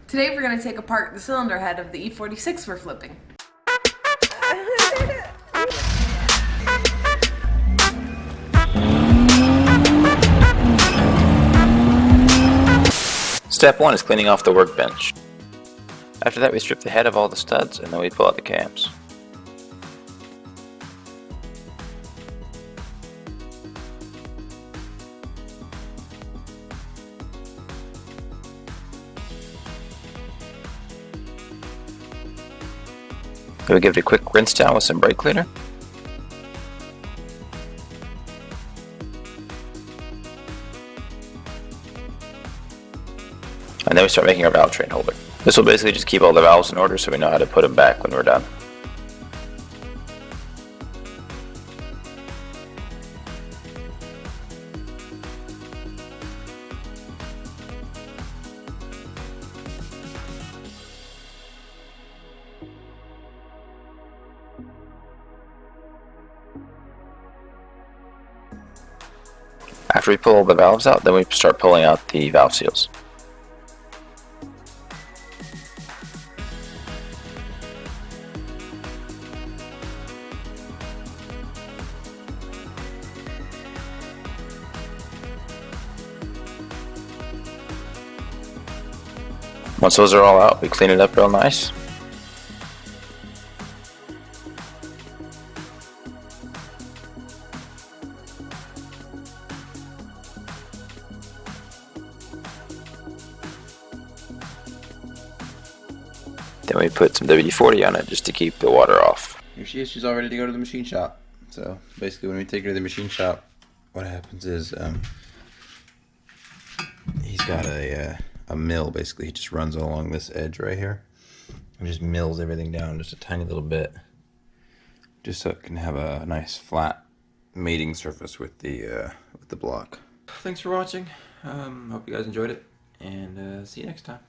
Today we're going to take apart the cylinder head of the E46 we're flipping. Step 1 is cleaning off the workbench. After that we strip the head of all the studs and then we pull out the cams. Then we give it a quick rinse down with some brake cleaner. And then we start making our valve train holder. This will basically just keep all the valves in order so we know how to put them back when we're done. After we pull all the valves out, then we start pulling out the valve seals. Once those are all out, we clean it up real nice. Then we put some WD-40 on it just to keep the water off. Here she is, she's all ready to go to the machine shop. So basically when we take her to the machine shop, what happens is he's got a mill. Basically he just runs along this edge right here and just mills everything down just a tiny little bit, just so it can have a nice flat mating surface with the block. Thanks for watching. Hope you guys enjoyed it, and see you next time.